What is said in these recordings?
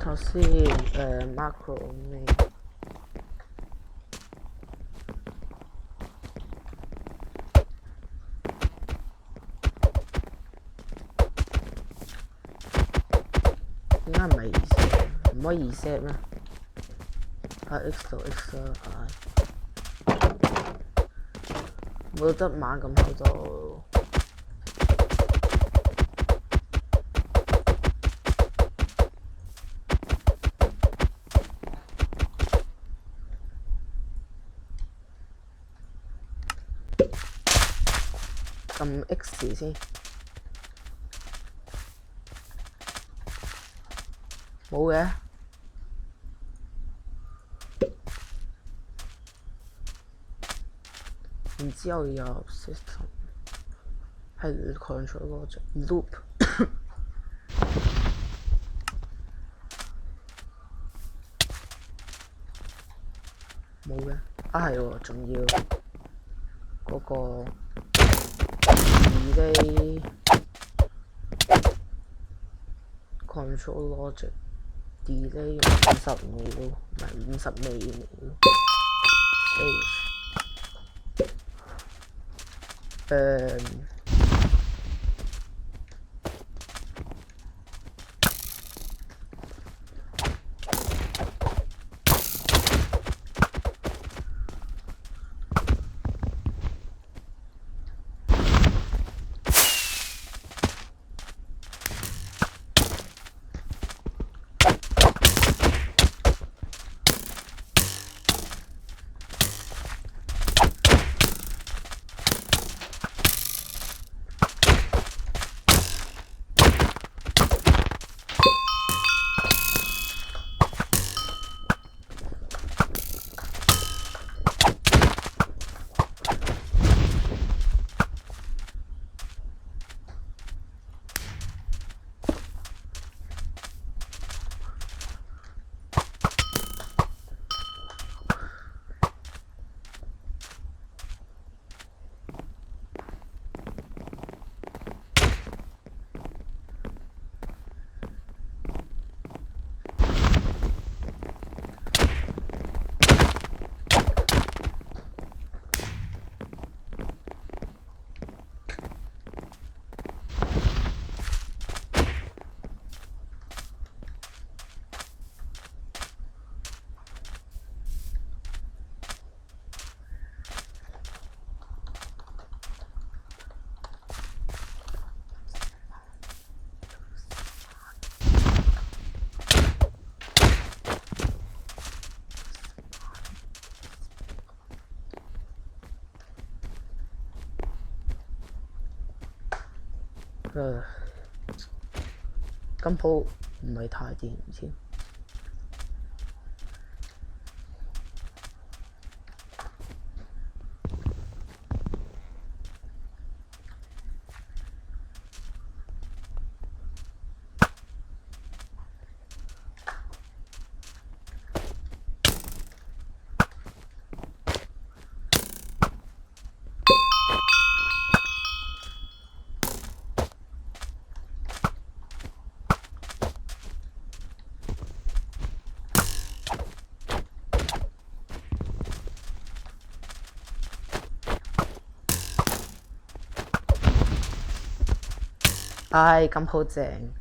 頭先macro 咩？點解唔係2set？唔可以2set咩？X 到 X 啦，冇得猛咁喺度。撳 X 先，冇嘅。然之後有 system 係 control 嗰隻 loop 冇嘅。係喎，仲要嗰個 delay control logic delay 50秒，唔係50微秒。今鋪唔係太掂先。唉，咁好正。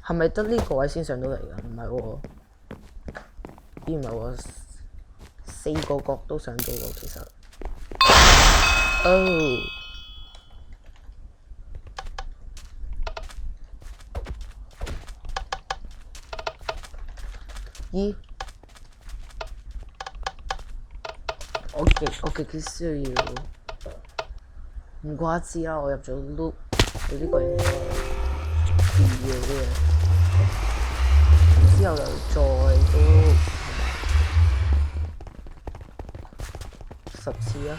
係咪得呢個位先上到嚟㗎？唔係喎，咦唔係喎，4個角都上到喎，其實。哦。咦？我極需要，唔怪之啦，我入咗 loop， 你呢個應該要嘅，之後又再 loop 10次啊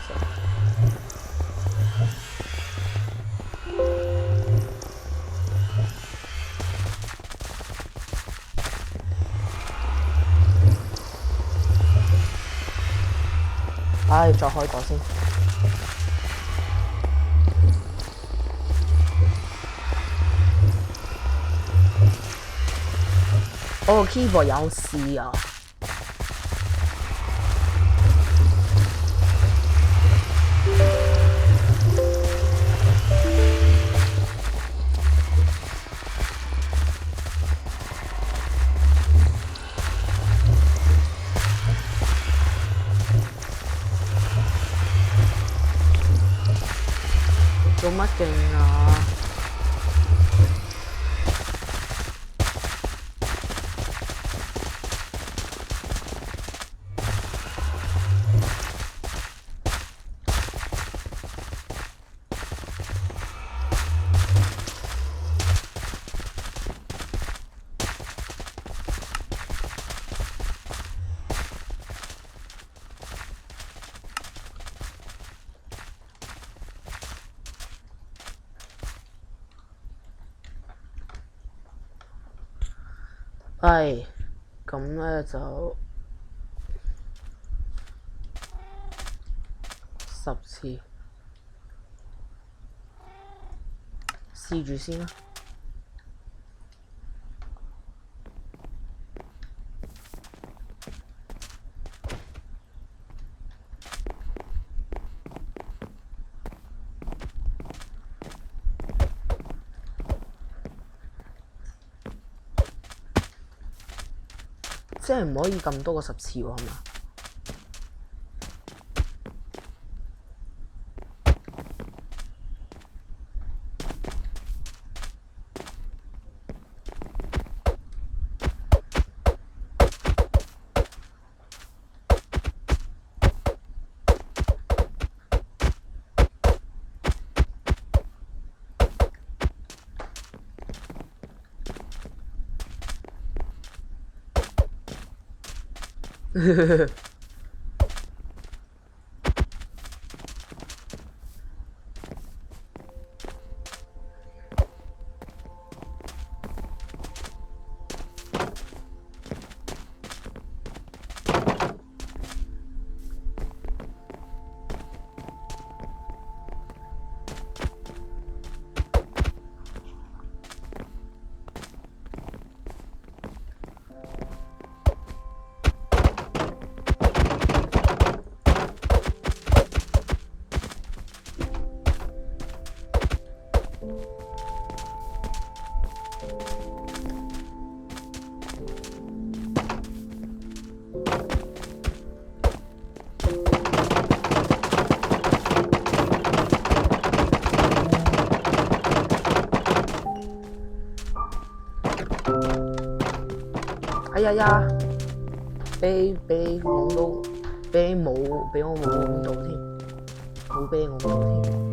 唉，再開個先。我個 keyboard 有事啊！做乜勁啊？係，咁咧就10次，試住先啦。即係唔可以咁多個10次喎，係嘛？哎呀呀！俾我冇揾到添，冇俾我揾到添。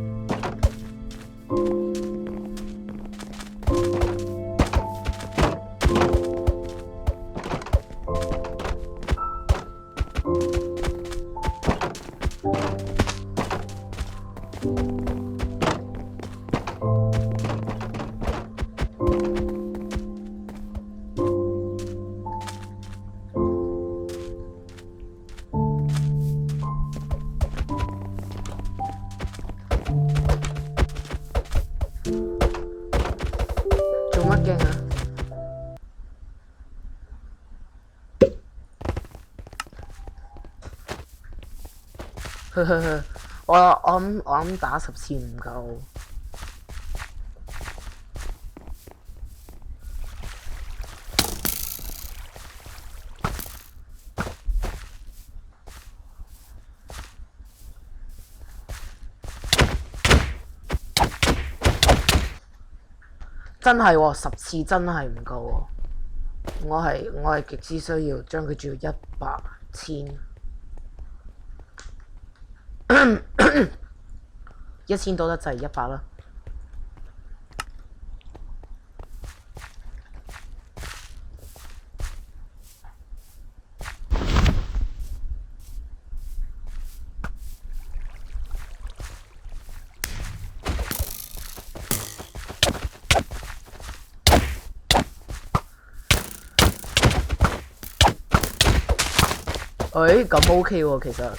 做乜驚啊？呵呵呵，我諗打10次唔夠。真係喎，10次真係唔夠喎。我係極之需要將佢轉到100、1000。1000多得滯，100啦。咁 OK 喎，其實。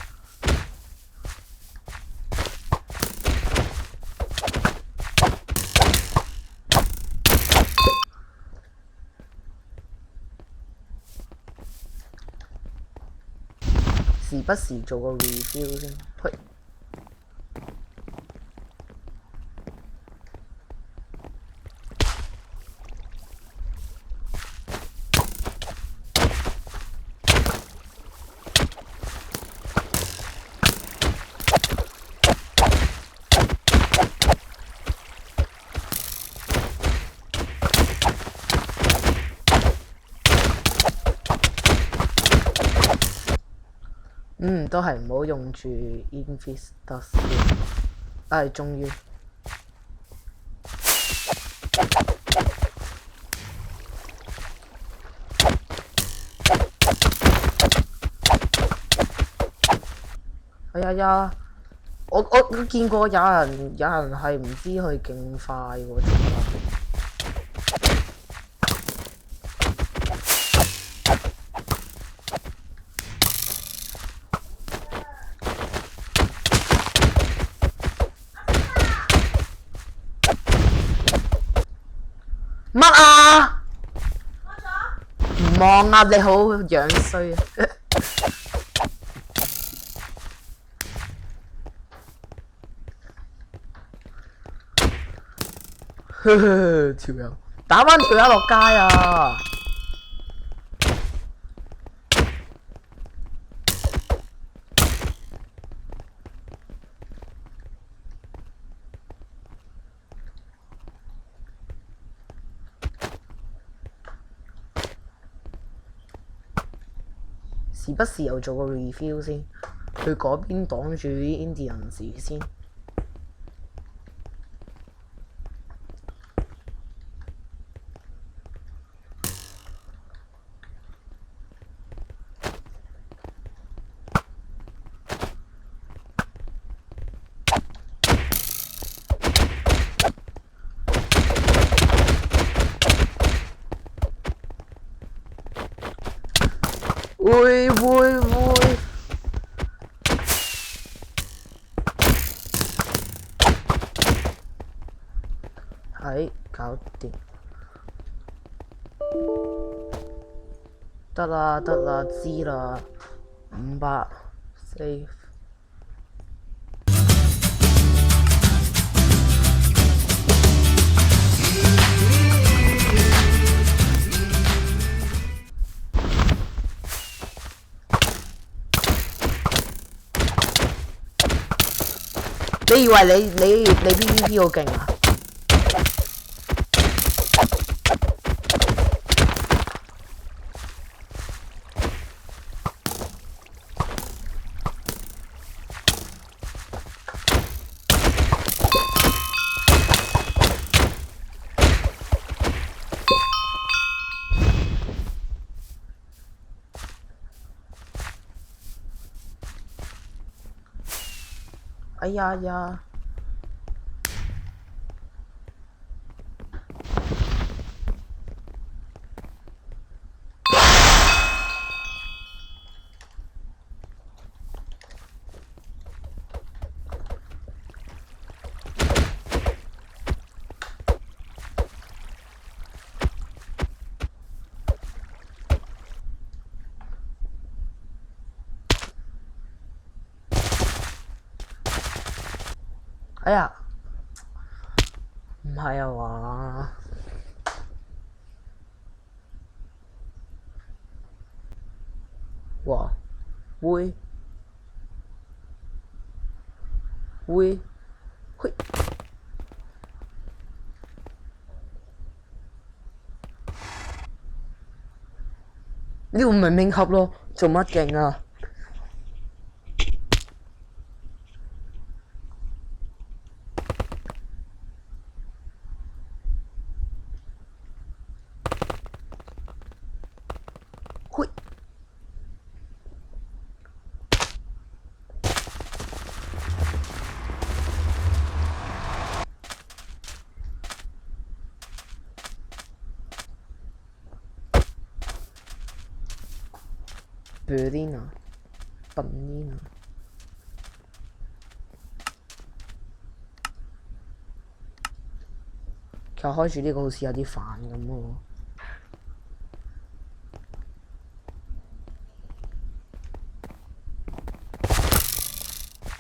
時不時做個 review 先。呸！都係唔好用住 Infestus 先。終於呀！我見過有人係唔知佢勁快喎，乜啊？唔望啊！你好樣衰啊！條友打返條友落街啊！時不時又做個 review 先，去嗰邊擋住啲 Indians 先。會係搞掂，得啦，知啦，500 save。你以為你 PVP 好勁啊？哎呀！哎呀，唔係啊嘛？哇，會，呢個明明盒咯，做乜勁啊？Banana，其實開住呢個好似有啲煩咁喎。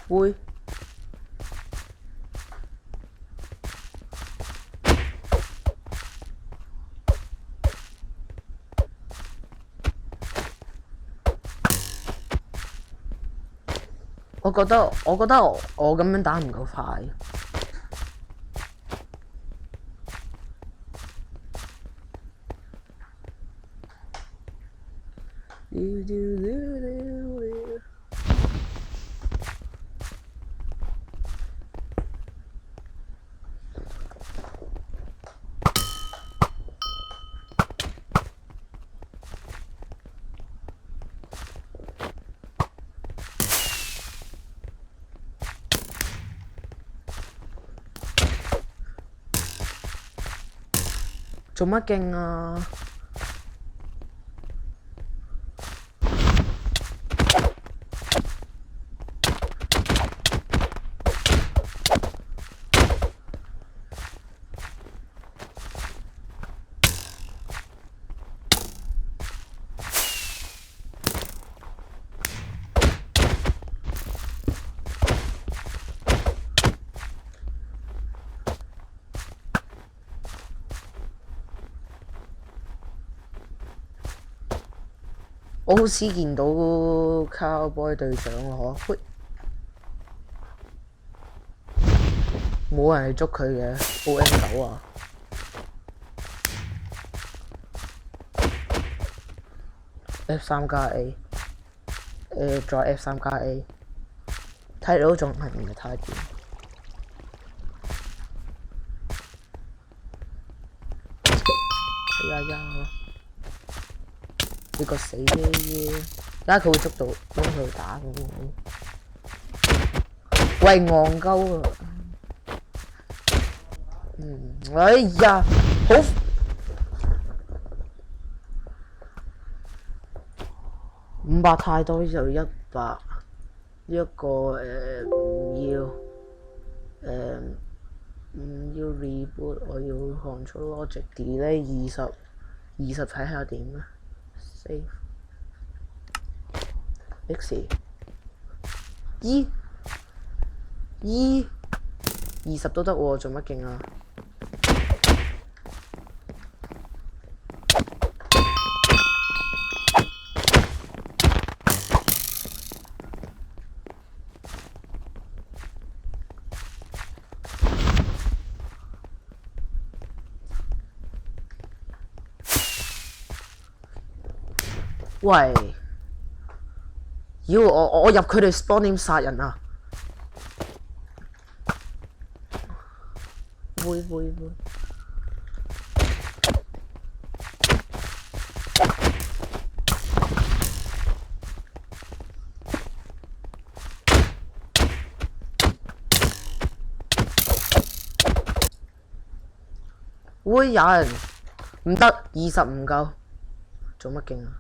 會。我覺得我咁樣打唔夠快。做乜勁啊？我好似見到 Cowboy 隊長喎，喂，冇人去捉佢嘅 OM9啊！F3加 A， 再 F3加 A， 睇到仲係唔係太掂？呢個死嘢，而家佢會捉到，幫佢打咁樣。喂，戇鳩啊！哎呀，好500太多就100，呢一個唔要 reboot， 我要 control logic delay 20睇下點啊！X E 20都得喎，做乜勁啊？喂！妖，我入佢哋 spawn 點殺人啊？會。會有人唔得，20唔夠，做乜勁啊？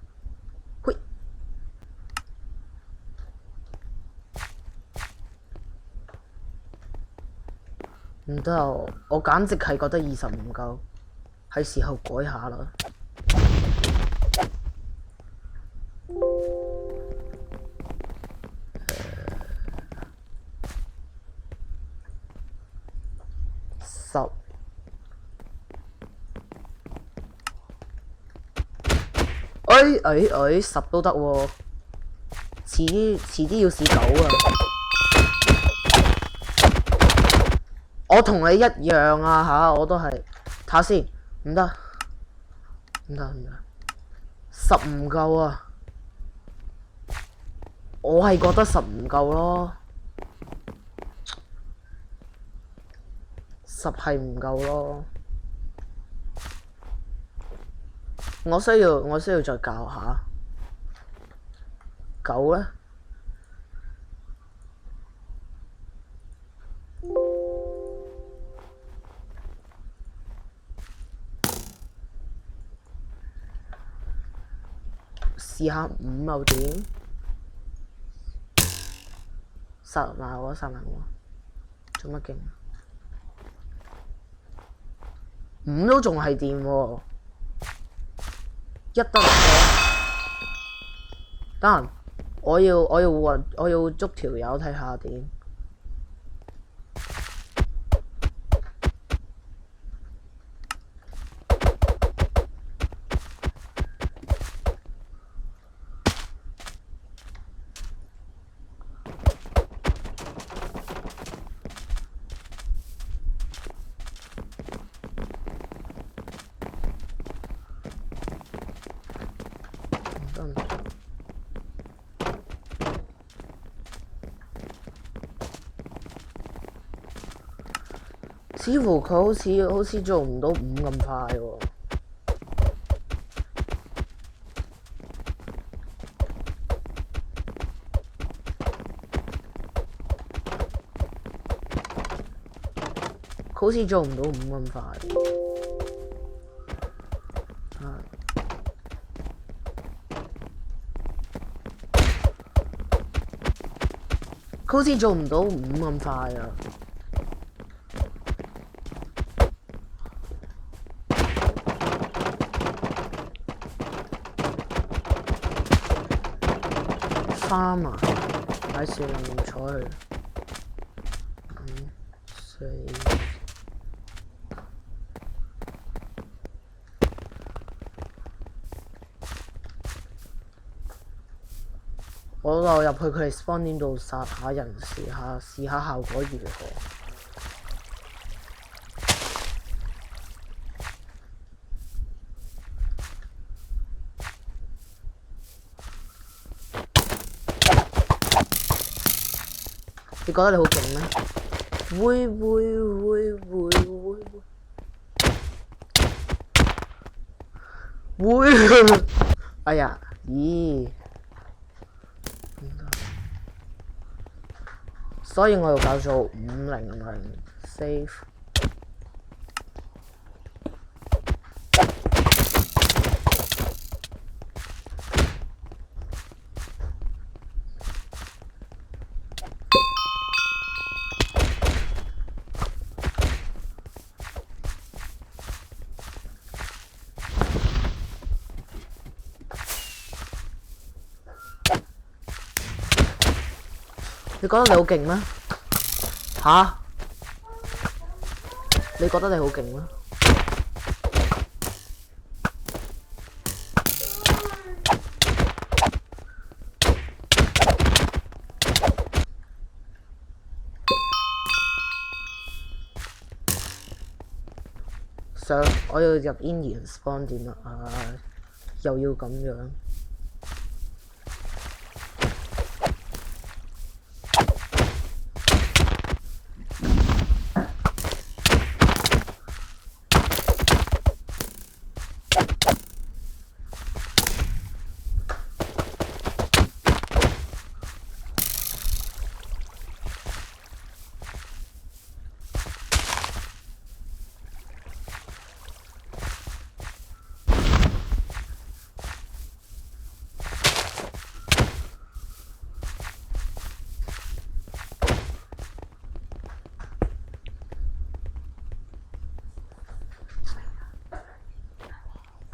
唔得啊！我簡直係覺得20唔夠，係時候改下啦。10，10都得喎，遲啲要試9啊！我同你一樣啊吓，我都係睇下先，唔得，10唔夠啊！我係覺得10唔夠咯，10係唔夠咯。我需要再教下9咧。試下5又點？殺埋我，做乜勁？5都仲係掂喎，1得唔得？得，我要捉條友睇下點。似乎佢好似做唔到5咁快喎。佢好似做唔到5咁快。佢好似做唔到5咁快啊！3啊，擺少量唔睬佢。5、4。我就入去佢哋 spawn 點度殺下人，試下效果如何。你覺得你好勁咩？會。哎呀，咦！所以我要搞做500 save。你覺得你好勁咩？吓？你覺得你好勁咩？Sir，我要入 Indian spawn 點啦？又要咁樣。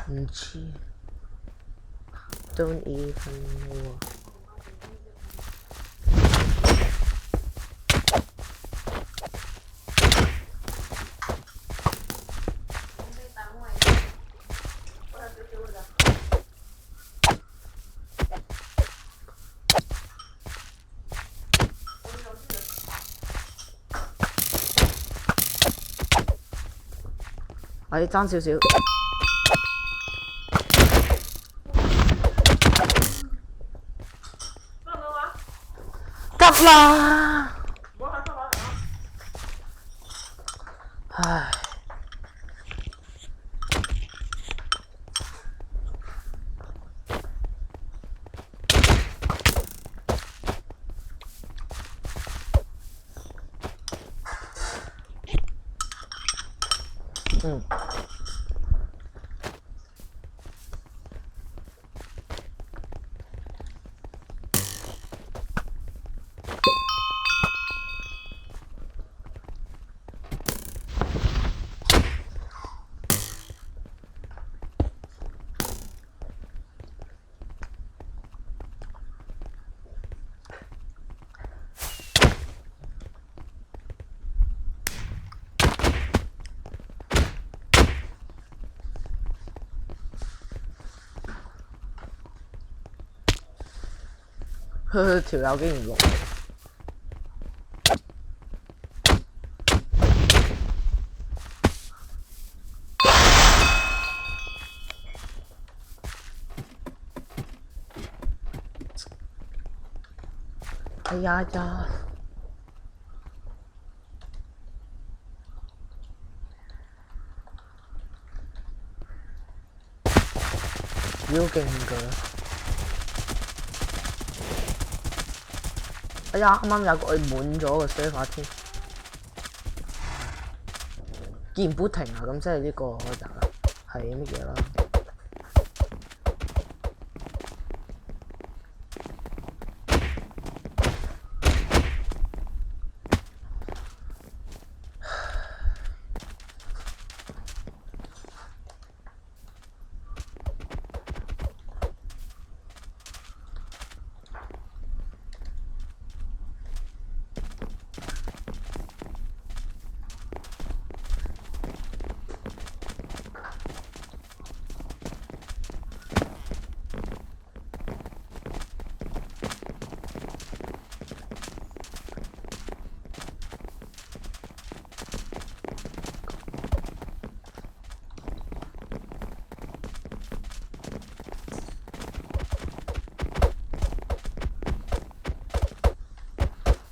唔知 ，don't even know。係爭少少。急啦！唉。條友竟然用。哎呀呀！妖勁㗎！哎呀，啱啱有個滿咗個 server 添，既然不停啊，咁即係呢個可能係乜嘢啦？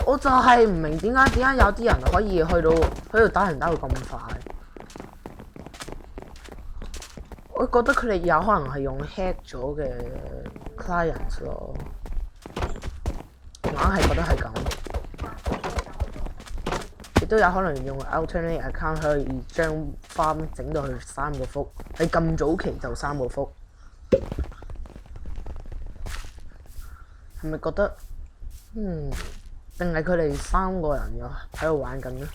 我就係唔明點解有啲人可以去到打人打到咁快。我覺得佢哋有可能係用 hack 咗嘅 client 咯，硬係覺得係咁。亦都有可能用 alternate account 可以將 farm 整到去3個幅，喺咁早期就3個幅，係咪覺得定係佢哋3個人又喺度玩緊呢？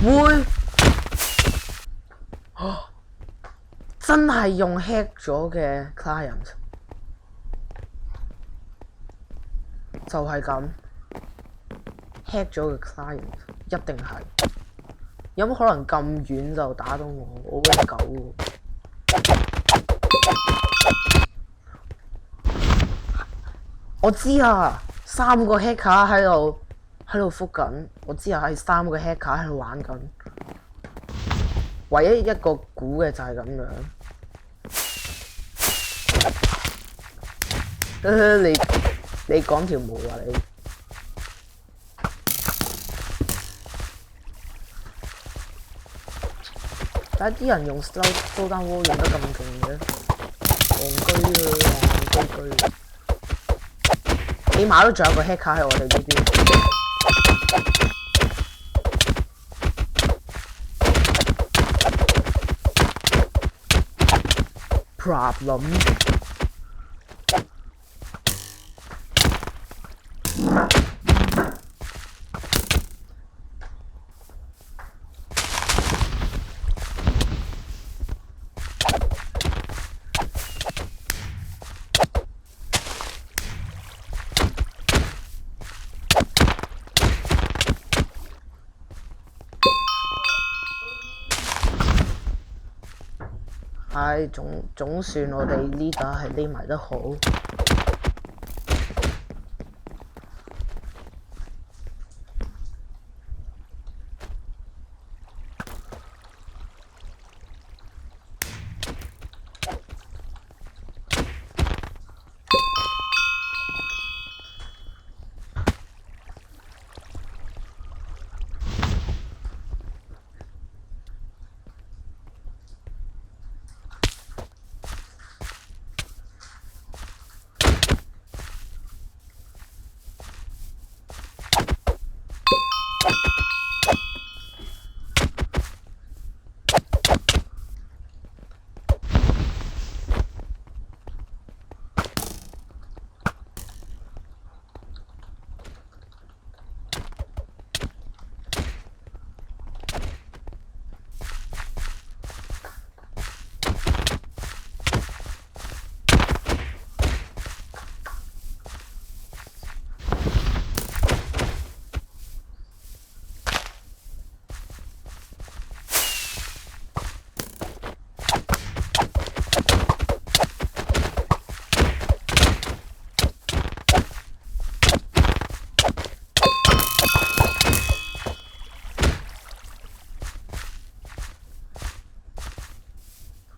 會真係用 hack 咗嘅 client 就係咁 hack 咗嘅 client 一定係。有冇可能咁遠就打到我？我會狗喎！我知啊，3個 hacker 喺度覆緊。我知啊，係3個 hacker 喺度玩緊。唯一一個估嘅就係咁樣。你講條毛啊你！但係啲人用 slow down wall 用得咁勁嘅，戇居啊，戇居！起碼都仲有個 hacker 喺我哋呢邊。problem。唉，總算我哋呢打係匿埋得好。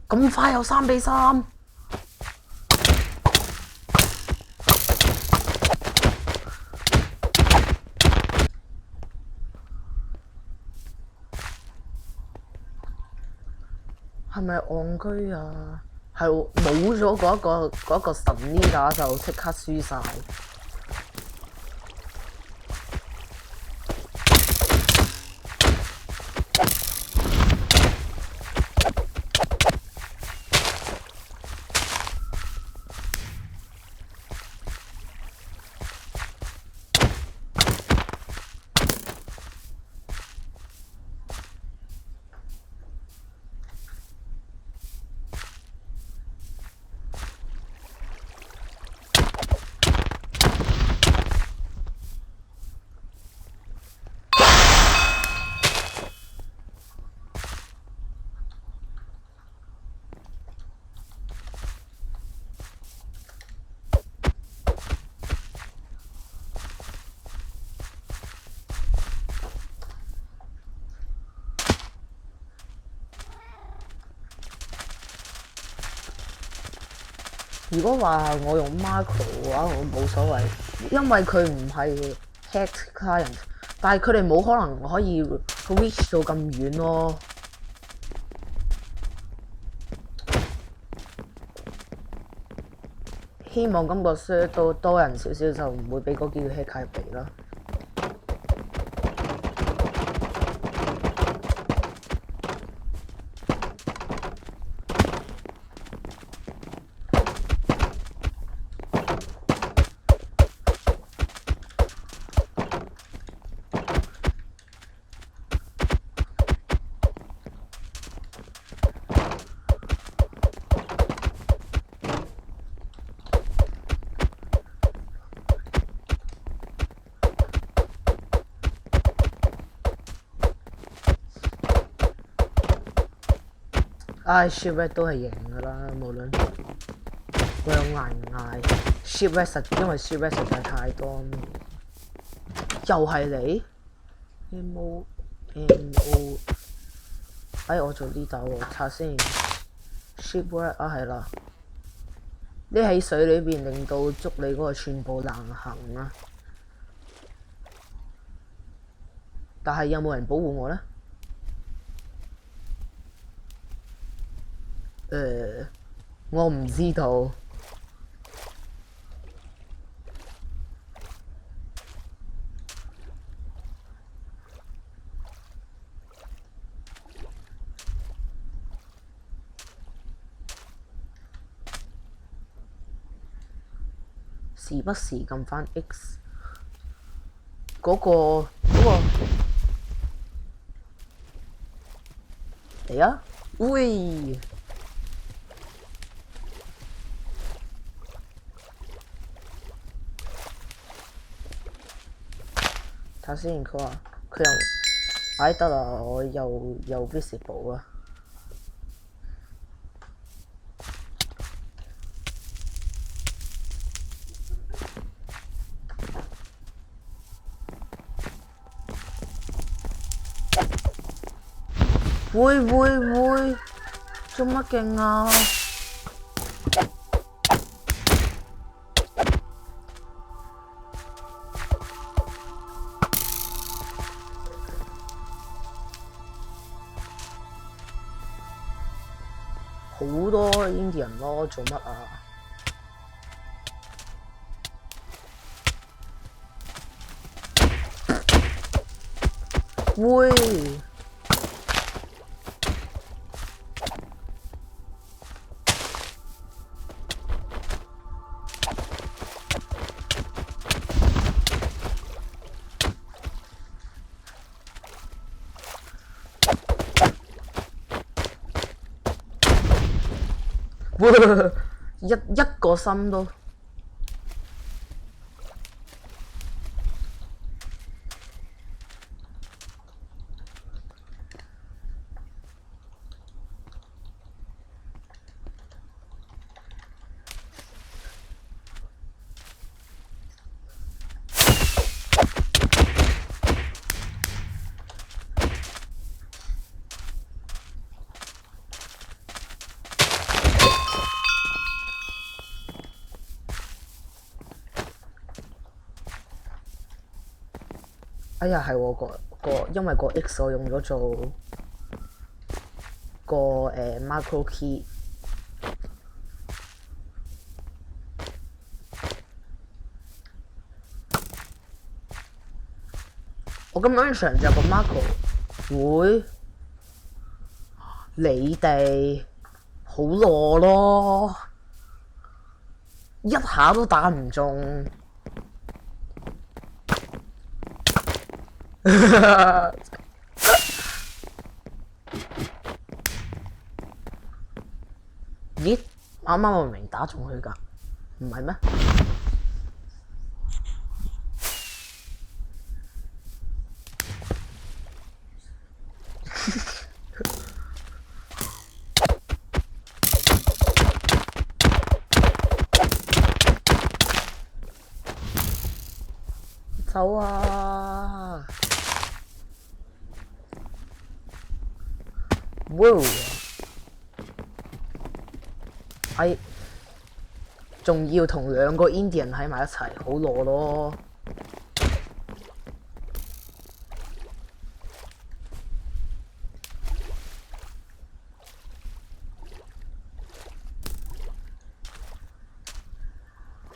咁快有3-3，係咪戇居啊？係冇咗嗰一個神呢打就即刻輸晒。如果話我用 macro 嘅話，我冇所謂，因為佢唔係 hack client，但係佢哋冇可能可以 reach 到咁遠咯。希望今個 server 都多人少少，就唔會俾嗰幾個 hacker 入嚟啦。shipwreck 都係贏㗎啦，無論捱唔捱 shipwreck 因為 shipwreck 實在太多。又係你 MO， 我做呢度喎，查先 shipwreck 係啦，你喺水裏邊令到捉你嗰個全部難行啊！但係有冇人保護我呢？我唔知道。時不時撳返 X 嗰個嚟啊！喂！睇先，佢話佢又得啦，我又 visible 啦。會做乜勁啊？好多 Indian 咯，做乜啊？會一個心都。哎呀，係喎，因為個 X 我用咗做個macro key。我咁樣長就個 macro 會你哋好攞咯，一下都打唔中。咦？啱啱我明明打中佢㗎，唔係咩？走啊！哇！仲要同2個 Indian 喺埋一齊，好攞咯！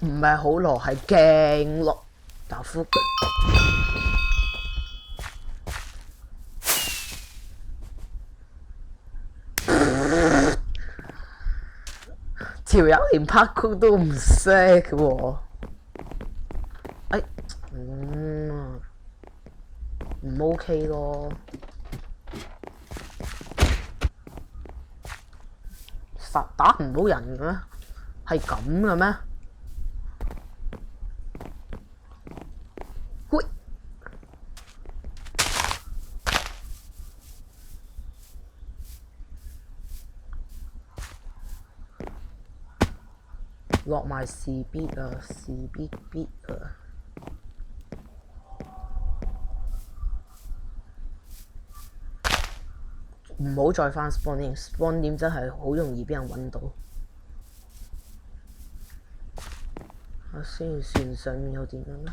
唔係好攞，係勁攞。打呼條友連拍曲都唔識喎，唔 OK 咯，實打唔到人嘅咩？係咁嘅咩？喂！落埋試 beat 啊，試 beat 啊！唔好再翻 spawn 點 ，spawn 點真係好容易俾人揾到。我先船上面有點樣咧？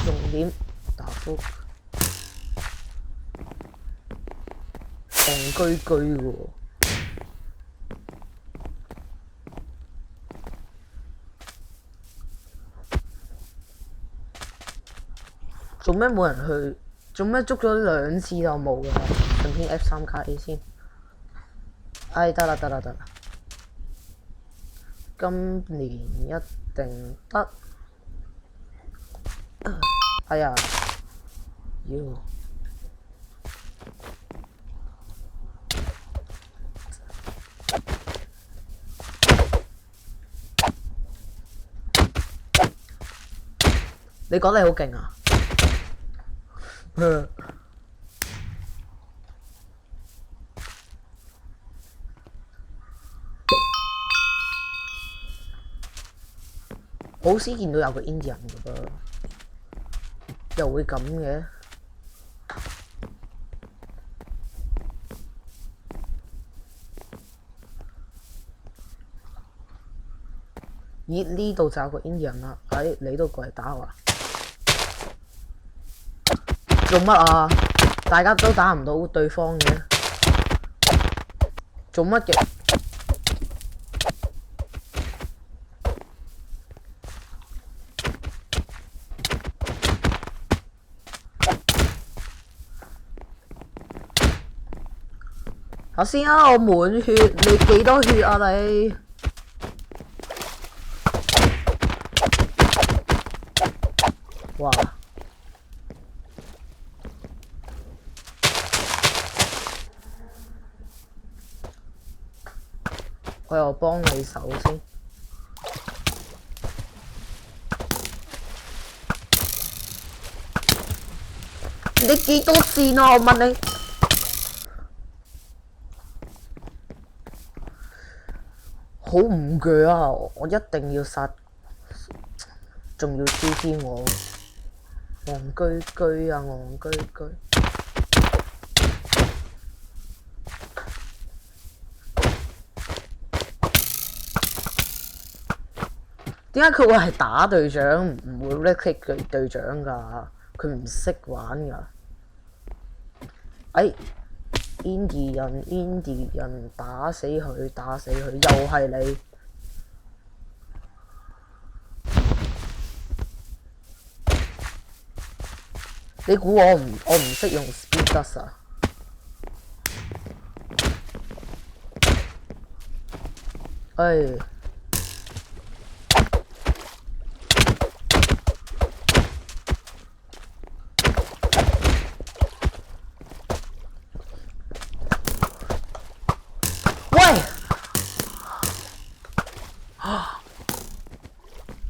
重點打呼，戇居居喎。做咩冇人去？做咩捉咗2次就冇㗎？順便 F3加 A 先。得啦！今年一定得。哎呀！妖！你講你好勁啊！好少見到有個 Indian 㗎噃，又會咁嘅。咦？呢度就有個 Indian 啦，你都過嚟打我啊？做乜啊？大家都打唔到對方嘅，做乜嘅？頭先啊，我滿血，你幾多血啊你？哇！我又幫你手先。你幾多箭啊？我問你。好唔鋸啊！我一定要殺，仲要 GG 我，戇居居啊，戇居居。點解佢會係打隊長，唔會 right click 佢隊長㗎？佢唔識玩㗎。哎 ，Indie 人打死佢，又係你。你估我唔識用 Speed Dust 啊？哎。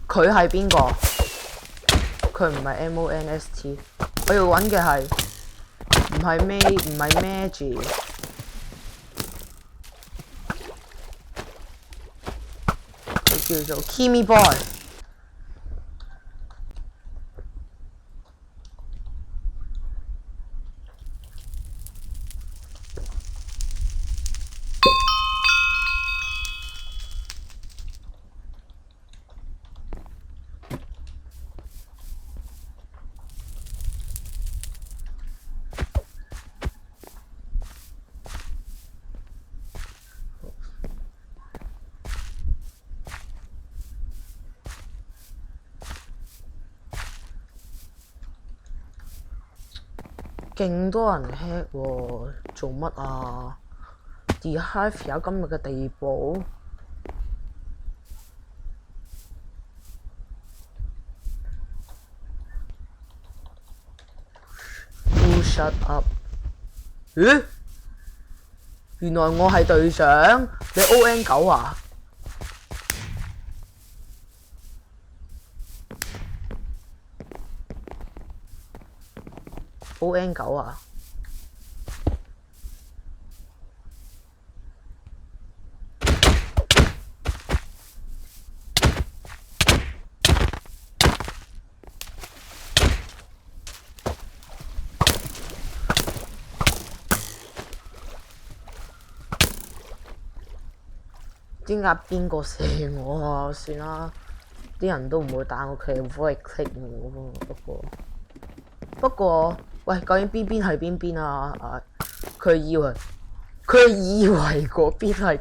佢係邊個？佢唔係 MONST， 我要揾嘅係唔係Magic， 佢叫做 Kimi Boy。勁多人 hack 喎，做乜啊 ？The Hive 有今日嘅地步。Do shut up！ 咦？原來我係隊長，你 ON9啊？ON9啊？點解邊個射我啊？算啦，啲人都唔會打我，佢哋會click我。不過，喂，究竟邊邊係邊邊啊？佢以為嗰邊係。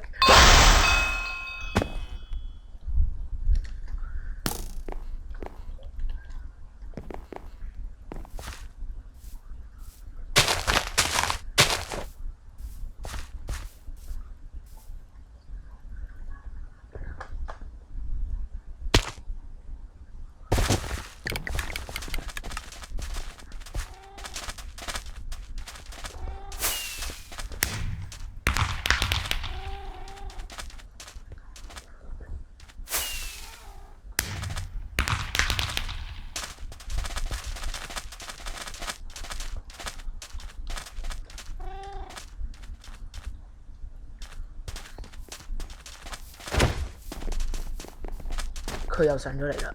佢又上咗嚟啦。